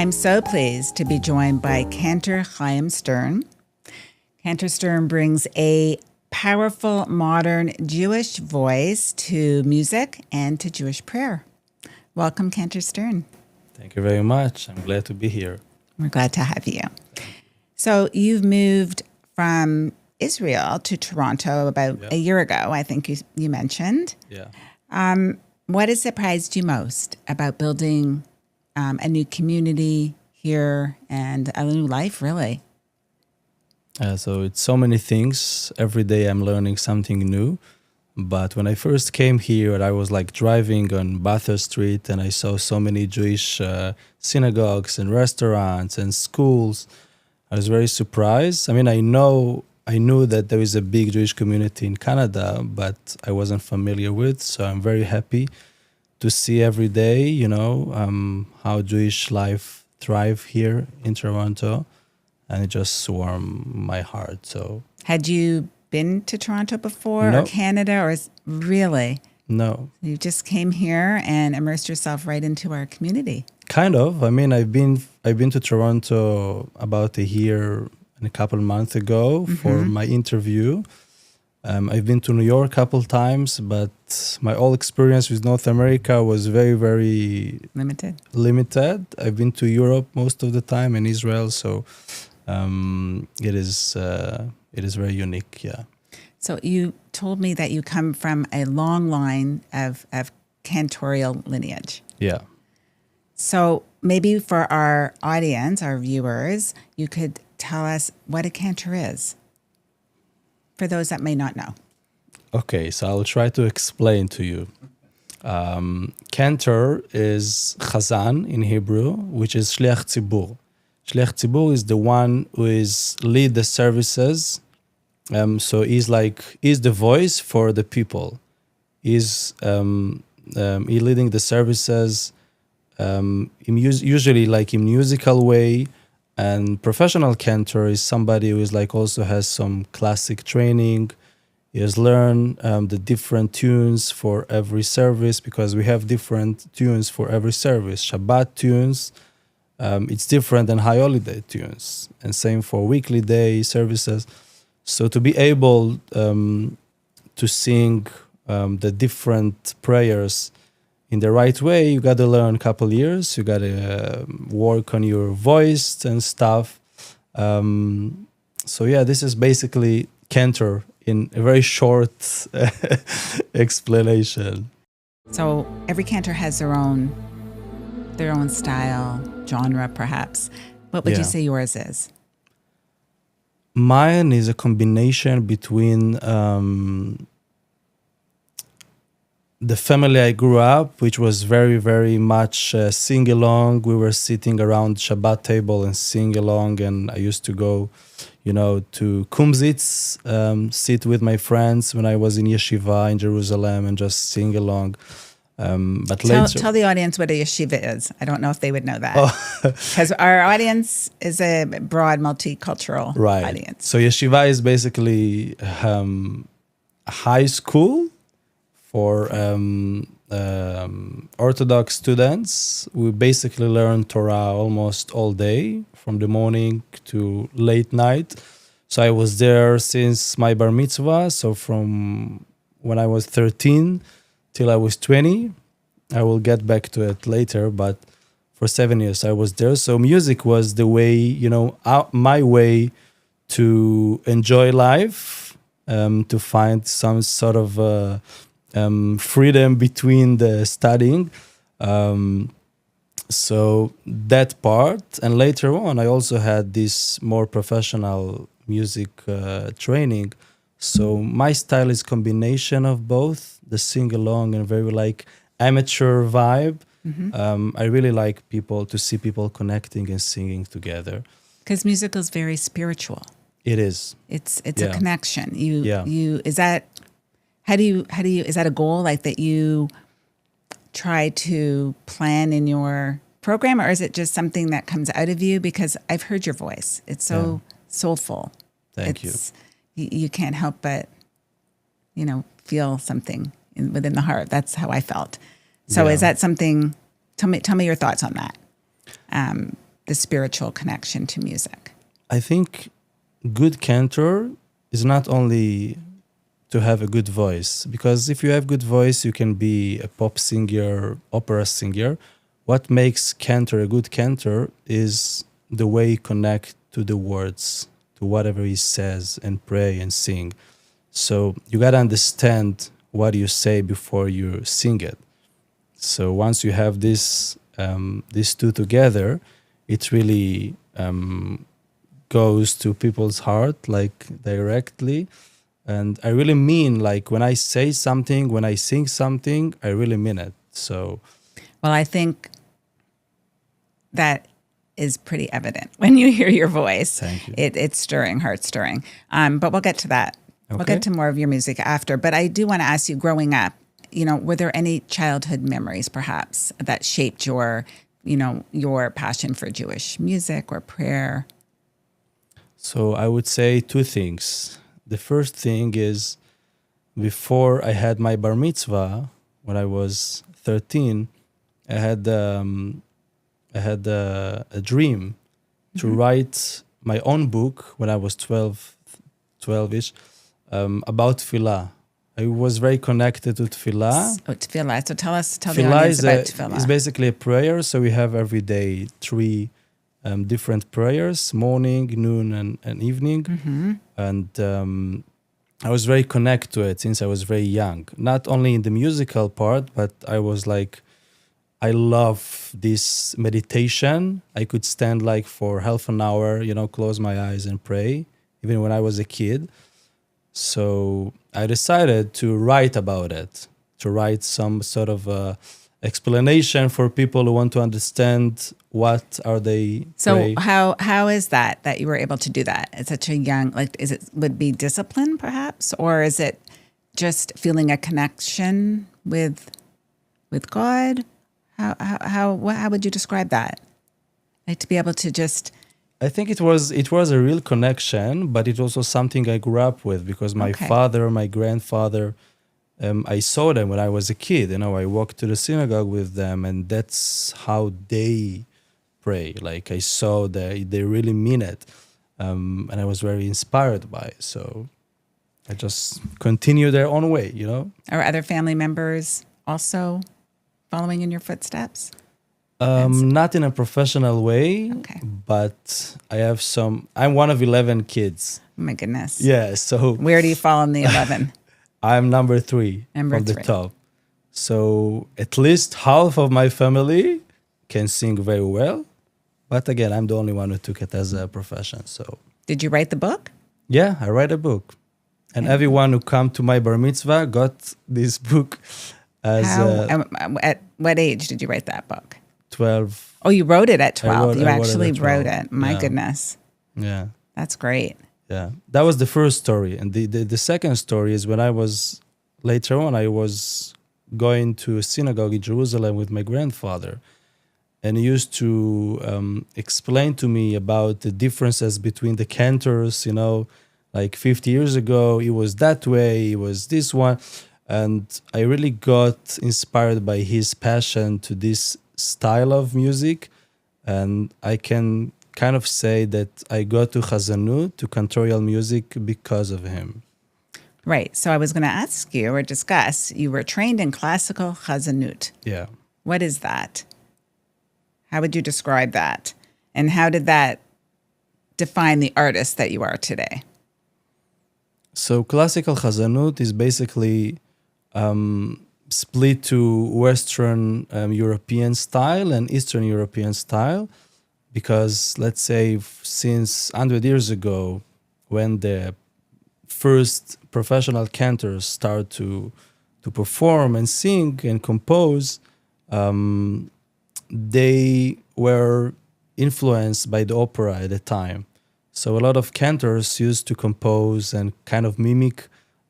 I'm so pleased to be joined by Cantor Chaim Stern. Cantor Stern brings a powerful, modern Jewish voice to music and to Jewish prayer. Welcome, Cantor Stern. Thank you very much. I'm glad to be here. We're glad to have you. So you've moved from Israel to Toronto about a year ago, I think you mentioned. Yeah. What has surprised you most about building a new community here and a new life, really? So it's so many things. Every day I'm learning something new. But when I first came here, I was like driving on Beth Street and I saw so many Jewish synagogues and restaurants and schools. I was very surprised. I mean, I knew that there is a big Jewish community in Canada, but I wasn't familiar with. So I'm very happy to see every day, how Jewish life thrive here in Toronto. And it just warmed my heart. So, had you been to Toronto before, No. or Canada, or really? No, You just came here and immersed yourself right into our community. kind of. I mean, I've been to Toronto about a year and a couple months ago for my interview. I've been to New York a couple times, but my whole experience with North America was very, very limited. I've been to Europe most of the time and Israel, so it is very unique. Yeah. So you told me that you come from a long line of cantorial lineage. Yeah. So maybe for our audience, our viewers, you could tell us what a cantor is, for those that may not know. Okay, so I'll try to explain to you. Cantor is chazan in Hebrew, which is shliach tzibur. Shliach tzibur is the one who is lead the services. So he's the voice for the people. He's he leading the services. Usually like in musical way. And professional cantor is somebody who is also has some classic training. He has learned the different tunes for every service, because we have different tunes for every service. Shabbat tunes, it's different than high holiday tunes, and same for weekly day services. So to be able to sing the different prayers in the right way, you got to learn a couple years. You got to work on your voice and stuff. So yeah, this is basically cantor in a very short explanation. So every cantor has their own style, genre, perhaps. What would you say yours is? Mine is a combination between the family I grew up, which was very, very much sing along. We were sitting around Shabbat table and sing along, and I used to go, to Kumsitz, sit with my friends when I was in yeshiva in Jerusalem and just sing along. But Tell the audience what a yeshiva is. I don't know if they would know that, because our audience is a broad, multicultural audience. So yeshiva is basically a high school for Orthodox students. We basically learn Torah almost all day, from the morning to late night. So I was there since my bar mitzvah. So from when I was 13 till I was 20. I will get back to it later, but for 7 years I was there. So music was the way, my way to enjoy life, to find some sort of freedom between the studying. So that part. And later on, I also had this more professional music training. So my style is combination of both, the sing-along and very amateur vibe. Mm-hmm. I really like to see people connecting and singing together. Because music is very spiritual. It is. It's a connection. Is that a goal that you try to plan in your program, or is it just something that comes out of you? Because I've heard your voice. It's so soulful. Thank you. You can't help but, feel something within the heart. That's how I felt. So is that something, tell me your thoughts on that. the spiritual connection to music? I think good cantor is not only to have a good voice, because if you have good voice, you can be a pop singer, opera singer. What makes cantor a good cantor is the way he connect to the words, to whatever he says, and pray and sing. So you got to understand what you say before you sing it. So once you have these two together, it really goes to people's heart, like directly. And I really mean, like when I say something, when I sing something, I really mean it. So, well, I think that is pretty evident when you hear your voice. Thank you. It's stirring, heart stirring. But we'll get to that. Okay. We'll get to more of your music after. But I do want to ask you, growing up, were there any childhood memories perhaps that shaped your passion for Jewish music or prayer? So I would say two things. The first thing is, before I had my bar mitzvah, when I was 13, I had a dream to write my own book when I was 12-ish, about tefillah. I was very connected to tefillah. Tefillah. So tell the Tefillah audience about tefillah. It's basically a prayer. So we have every day 3 different prayers, morning, noon, and evening. Mm-hmm. And I was very connected to it since I was very young. Not only in the musical part, but I was like, I love this meditation. I could stand like for half an hour, close my eyes and pray, even when I was a kid. So I decided to write about it, to write some sort of explanation for people who want to understand what are they. So how is that you were able to do that at such a young, would be discipline perhaps, or is it just feeling a connection with God? How would you describe that? Like to be able to just. I think it was a real connection, but it's also something I grew up with, because my father, my grandfather, I saw them when I was a kid. I walked to the synagogue with them, and that's how they pray. Like I saw that they really mean it, and I was very inspired by it. So I just continue their own way. Are other family members also following in your footsteps? Not in a professional way, okay. But I have I'm one of 11 kids. Oh my goodness. Yeah, so. Where do you fall in the 11? I'm number 3 from the top. So at least half of my family can sing very well. But again, I'm the only one who took it as a profession. So. Did you write the book? Yeah, I write a book. And everyone who come to my bar mitzvah got this book. At what age did you write that book? 12. Oh, you wrote it at 12. You actually wrote it. it. My goodness. Yeah. That's great. Yeah. That was the first story. And the second story is when later on, I was going to a synagogue in Jerusalem with my grandfather. And he used to explain to me about the differences between the cantors, like 50 years ago, it was that way, it was this one. And I really got inspired by his passion to this style of music, and I can kind of say that I got to Chazanut, to cantorial music, because of him. Right. So I was going to ask you or discuss, you were trained in classical Chazanut. Yeah. What is that? How would you describe that? And how did that define the artist that you are today? So classical Chazanut is basically split to Western European style and Eastern European style, because let's say since 100 years ago, when the first professional cantors start to perform and sing and compose, they were influenced by the opera at the time. So a lot of cantors used to compose and kind of mimic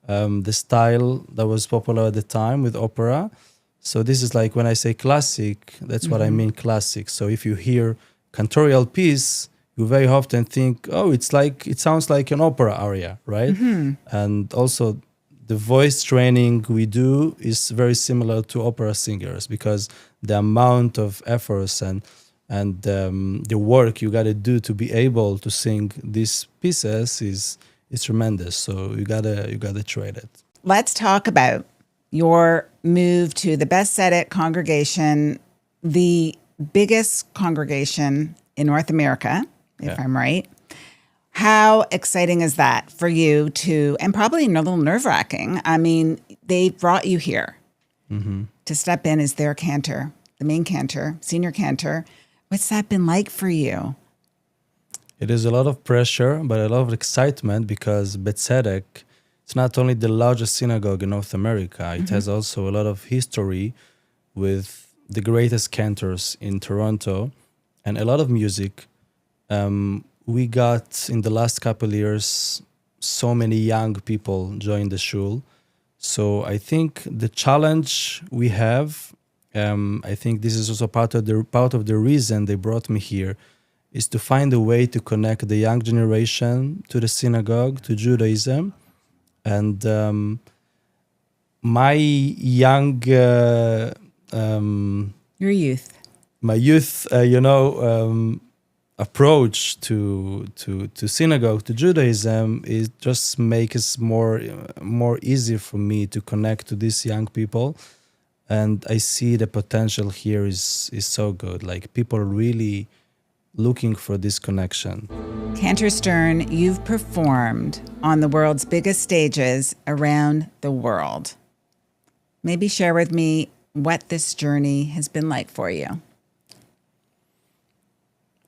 the style that was popular at the time with opera. So this is like when I say classic, that's what I mean classic. So if you hear cantorial piece, you very often think, oh, it sounds like an opera aria, right? Mm-hmm. And also the voice training we do is very similar to opera singers, because the amount of efforts and and the work you got to do to be able to sing these pieces is tremendous. So you gotta try it. Let's talk about your move to the Beth Tzedec congregation, the biggest congregation in North America, if I'm right. How exciting is that for you to, and probably a little nerve-wracking. I mean, they brought you here to step in as their cantor, the main cantor, senior cantor. What's that been like for you? It is a lot of pressure, but a lot of excitement because Beth Tzedec, it's not only the largest synagogue in North America, it has also a lot of history with the greatest cantors in Toronto and a lot of music. We got, in the last couple of years, so many young people join the shul. So I think the challenge we have, I think this is also part of the reason they brought me here, is to find a way to connect the young generation to the synagogue, to Judaism. And my young... Your youth. My youth, approach to synagogue, to Judaism, is just makes more easy for me to connect to these young people. And I see the potential here is so good. Like, people are really looking for this connection. Cantor Stern, you've performed on the world's biggest stages around the world. Maybe share with me what this journey has been like for you.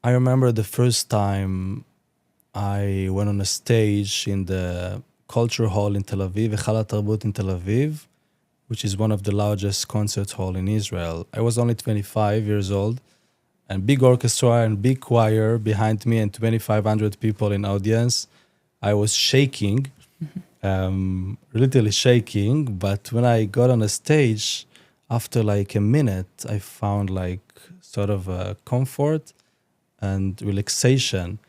I remember the first time I went on a stage in the Culture Hall in Tel Aviv, Echala Tarbut in Tel Aviv, which is one of the largest concert hall in Israel. I was only 25 years old, and big orchestra and big choir behind me and 2,500 people in audience. I was shaking, literally shaking. But when I got on a stage, after like a minute, I found like sort of a comfort and relaxation.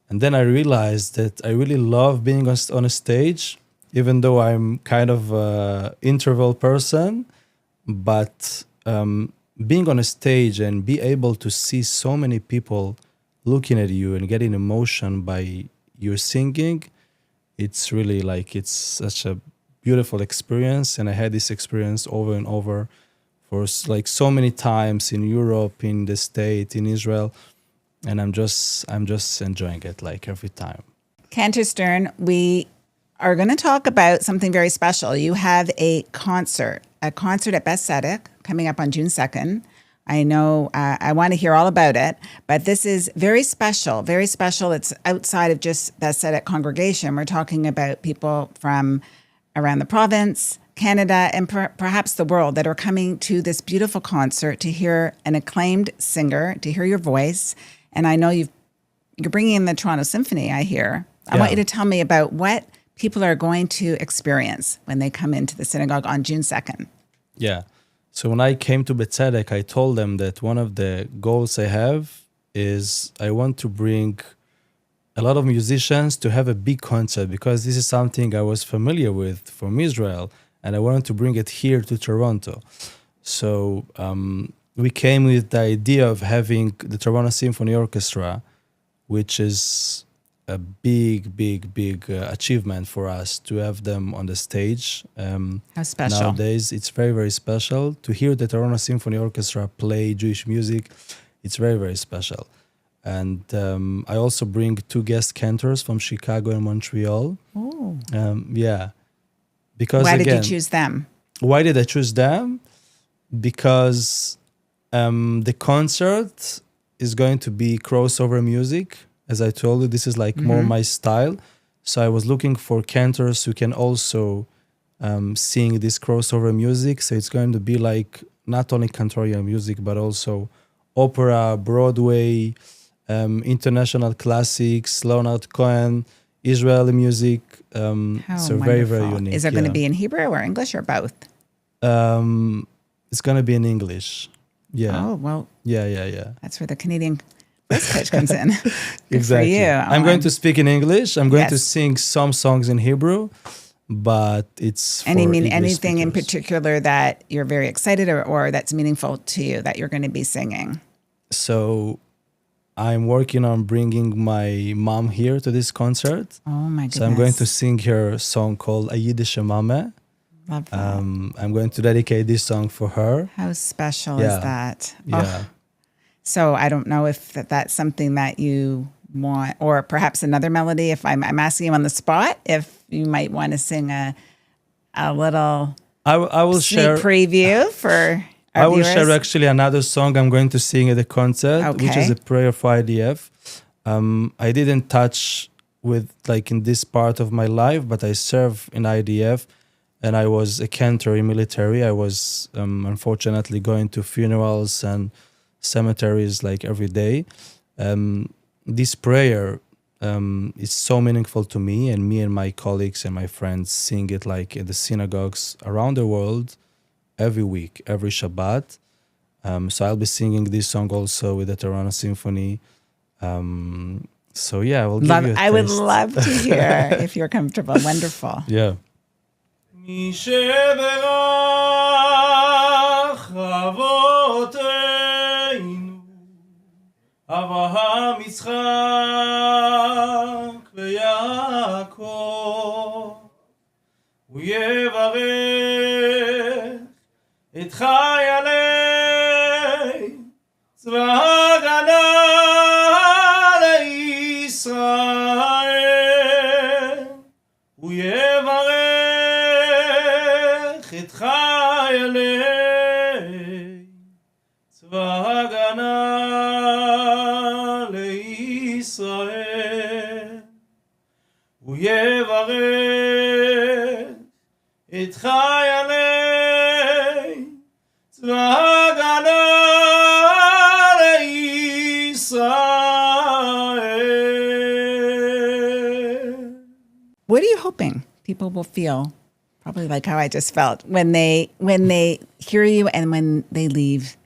And then I realized that I really love being on a stage, even though I'm kind of an introvert person. But being on a stage and be able to see so many people looking at you and getting emotion by your singing, it's really like, it's such a beautiful experience. And I had this experience over and over for like so many times in Europe, in the States, in Israel. And I'm just enjoying it like every time. Cantor Stern, we are going to talk about something very special. You have a concert at Beth Tzedec coming up on June 2nd. I know I want to hear all about it, but this is very special, very special. It's outside of just Beth Tzedec congregation. We're talking about people from around the province, Canada, and perhaps the world that are coming to this beautiful concert to hear an acclaimed singer, to hear your voice. And I know you're bringing in the Toronto Symphony, I hear. I want you to tell me about what people are going to experience when they come into the synagogue on June 2nd. Yeah. So when I came to Beth Tzedec, I told them that one of the goals I have is I want to bring a lot of musicians to have a big concert, because this is something I was familiar with from Israel, and I wanted to bring it here to Toronto. So we came with the idea of having the Toronto Symphony Orchestra, which is a big achievement for us to have them on the stage. How special. Nowadays, it's very, very special. To hear the Toronto Symphony Orchestra play Jewish music, it's very, very special. And I also bring 2 guest cantors from Chicago and Montreal. Oh. Because why again, did you choose them? Why did I choose them? Because the concert is going to be crossover music. As I told you, this is like more my style. So I was looking for cantors who can also sing this crossover music. So it's going to be like not only cantorial music, but also opera, Broadway, international classics, Leonard Cohen, Israeli music. So wonderful. very, very unique. Is it going to be in Hebrew or English or both? It's going to be in English. Yeah. Oh, well. Yeah. That's where the Canadian voice coach comes in. Exactly. For you. I'm going to speak in English. I'm going to sing some songs in Hebrew, but it's for English anything in speakers. particular that you're very excited or that's meaningful to you that you're going to be singing? So I'm working on bringing my mom here to this concert. Oh my goodness. So I'm going to sing her a song called Ayidische Mame. Love that. I'm going to dedicate this song for her. How special is that? Yeah. Oh. So I don't know if that's something that you want, or perhaps another melody. If I'm asking you on the spot, if you might want to sing a little I will sneak share preview for our I will viewers. share actually another song I'm going to sing at the concert, which is Okay. a prayer for IDF. I didn't touch with like in this part of my life, but I serve in IDF, and I was a cantor in military. I was unfortunately going to funerals and cemeteries like every day. This prayer is so meaningful to me, and my colleagues and my friends sing it like in the synagogues around the world every week, every Shabbat. So I'll be singing this song also with the Toronto Symphony. So yeah, I will give you a I would taste. love to hear if you're comfortable. Wonderful. Yeah. מי שברך אבותינו, אברהם, יצחק ויעקב, הוא יברך את חיילי צבא ההגנה לישראל, הוא יברך את חיילי צבא ההגנה לישראל, הוא יברך את חיילי צבא ההגנה לישראל. What are you hoping people will feel? Probably like how I just felt when they hear you and when they leave.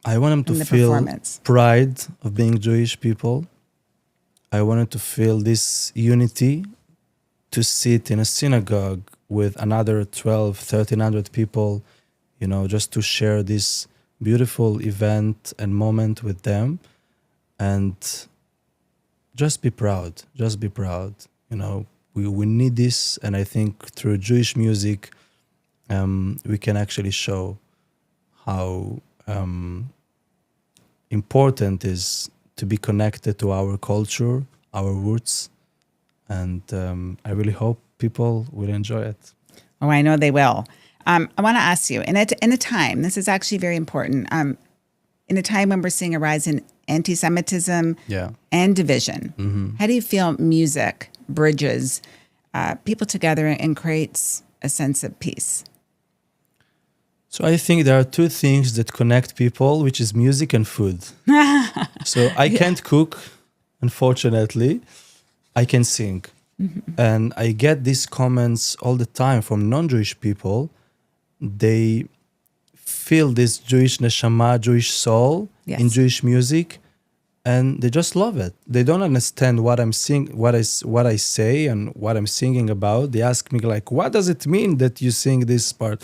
I want them In to the feel performance. pride of being Jewish people. I want them to feel this unity, to sit in a synagogue with another 1,300 people, just to share this beautiful event and moment with them. And just be proud. Just be proud. We need this. And I think through Jewish music, we can actually show how important is to be connected to our culture, our roots. And I really hope people will enjoy it. Oh, I know they will. I want to ask you, in a time, this is actually very important, in a time when we're seeing a rise in anti-Semitism and division, how do you feel music bridges people together and creates a sense of peace? So I think there are two things that connect people, which is music and food. So I can't cook, unfortunately. I can sing. And I get these comments all the time from non-Jewish people. They feel this Jewish neshama, Jewish soul in Jewish music, and they just love it. They don't understand what I'm singing, what I say and what I'm singing about. They ask me like, what does it mean that you sing this part?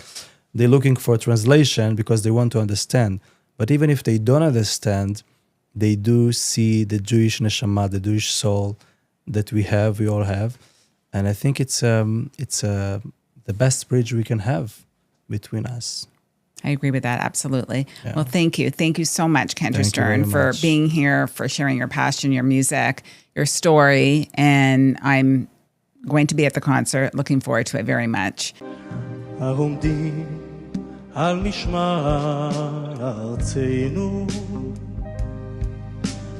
They're looking for a translation because they want to understand. But even if they don't understand, they do see the Jewish neshama, the Jewish soul that we all have. And I think it's the best bridge we can have between us. I agree with that. Absolutely. Yeah. Well, thank you. Thank you so much, Cantor Thank you very Stern, for much. being here, for sharing your passion, your music, your story. And I'm going to be at the concert. Looking forward to it very much. העומדים על משמר ארצנו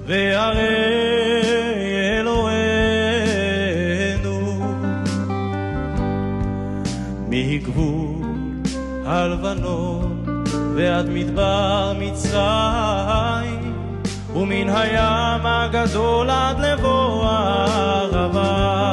וערי אלוהינו מגבול הלבנון ועד מדבר מצרים ומן הים הגדול עד לבוא הערבה